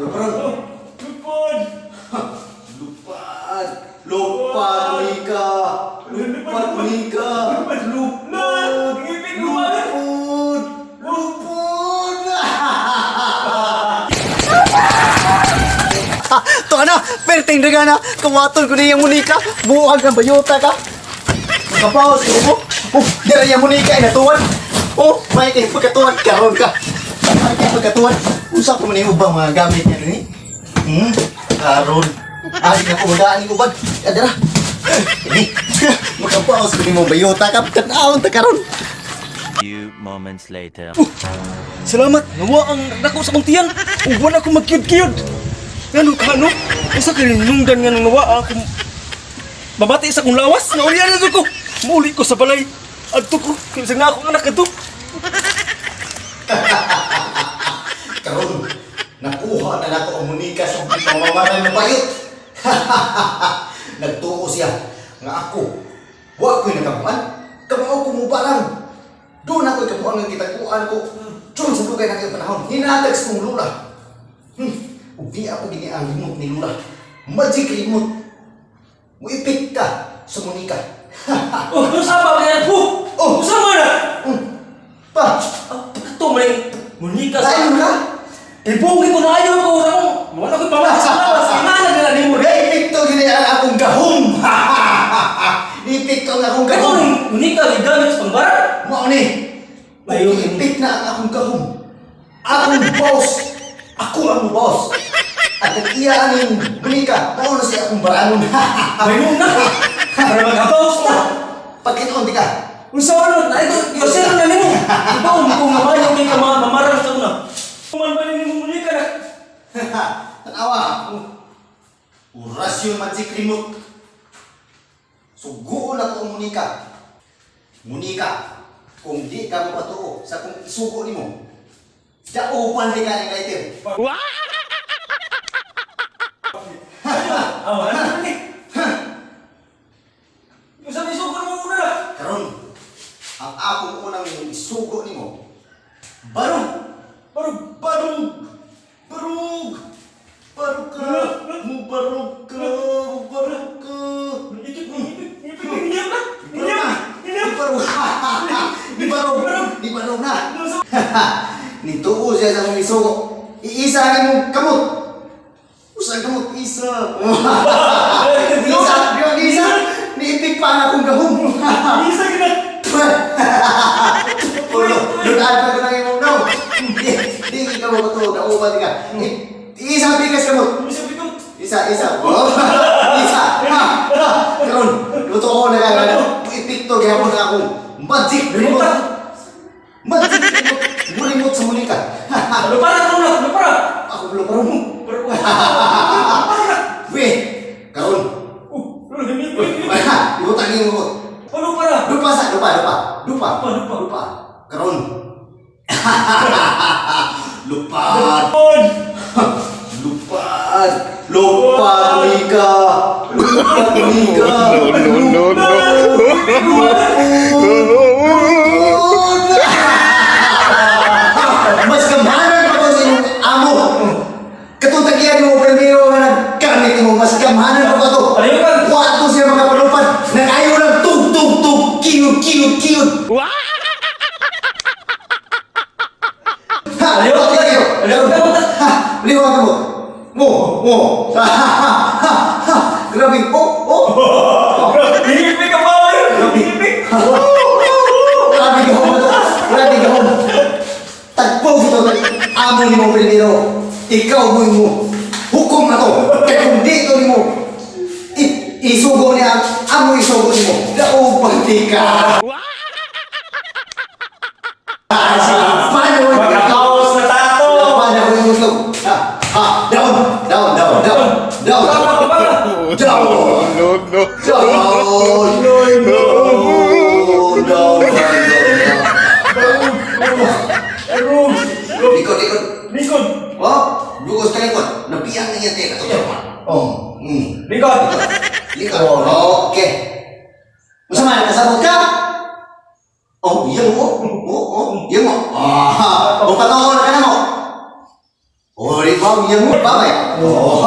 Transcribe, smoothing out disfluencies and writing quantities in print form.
Lupad. Lupad. Lupad Monica. Lupad Monica. Lupad. Lupud. Lupud. Ito ka na, perting daga na. Kawaton ko na yung Monica. Buwag ng bayota ka. Kapaos ko mo. Oh, dira yung Monica ay natuwan. Oh, may kayo pagkatuwan. Karoon ka. May kayo pagkatuwan. Usap ko mo na yung ubang mga gamit niya rin eh. Karoon. Aling na kumagaan yung ubag. Adara. Ini. Makapaos ko ni mo bayota ka. Tanawan ta karoon. Few moments later. Salamat! Nawa ang nako sa kong tiyan! Uwan ako mag-cute-cute! Ngano ka, no? Usa ka ninungdan nga nang nawa ako babati sa kong lawas! Nauriyan na ko! Muli ko sa balay! Adto ko! Kinsa nga akong anak ito! Karoon. Nakuha na nato ang Monica sa pamamaray ng bayot. Nagtuo siya nga ako. Huwag ko'y nakabuan. Kamao ko mo barang. Doon ako'y kabuan ng kitaguan ko. Diyon sa lugay na kayong panahon. Hinatag sa kong lula. Di ako giniang limot ni lula. Magic limot. Muipit ka sa Monica. Oh, ano sama ka yan? Oh, sama na! Pa! Ito may Monica sa... Lain ka? Ibungi ko na ayaw ko sa kong... Wala ko'y pamahas sa lawas. Inana ka na ni mo. Ipit to gini ang akong gahom. Ipit to ang akong Ito gahom. ni Monica may gamit sa pangbaran. Mao ni. Ipit na ang akong gahom. Akong boss. Ako ang boss. At ang iya aning Monica, mao na siya akong baranon. May muna ka! Para magkapaos na! Pagkitoon di ka. Unsa ano? Na ito, yosero na nimo. Ikaw kung mamayo kay ka mamarang sa una. Kuman ba nimo muli ka na? Tanawa. Orasyon magic remote. Suguon ako ang Monica. Monica, kung di ka mapatuo sa kung isugo nimo, daupan di ka ni lighter. Awan ni. Yung sabi sugar mo muna na. Karon, ang akong unang isugo nimo, barug. Barug, barug. Barug. Barug ka. Mubarug ka. Mubarug ka. Di barug na. Nituo siya sa mong isugo. Iisa ni mong kamot. Usang kamot, isa. Isa. Niipik pa nga akong gahom. Isa ka na. Ulo, lutaan pa ko ng imong daw. Di ikaw mo ito, nauban ka. Isa bigas kamot. Sabi ko, Isa. Oh, isa. Karon, luto ko na lang. Ipik to gaya mo na akong magic remote. Magic remote. Remote sa Monica. ano para? Ako belum perlu. Weh, karon. Ibu tangi mo. Ano para? Lupa. Karon. Lupad. Monica. Mas kamahanan pa ko sa inyong amo. Katong tagiyan mo, primero nga nagkamit mo, mas kamahanan pa ko to. Wato siya makapalupad. Nakayo lang tug. Cute. Ayaw ka. Liwa ka mo. Mo. Grabe. Hihipik ka ba? Hihipik. Grabe ka mo. Tagpo ito. Amo ni mo primero. Ikaw mo. Hukom na to. Kaya kung dito ni mo, isugo niya, amo isugo ni mo. Daupati ka. Paano mo? Magkapaos na tato. Paano mo yung muslog? Down. Likod. Oh, lugos ka likod. Nabiyak na yan tayo. Oh. Likod. Oke. Masama kasabot ka? Oh, iya mo. Iya mo. Patawon ka na mo. Oh, di ba? Yang mo ba? Oh,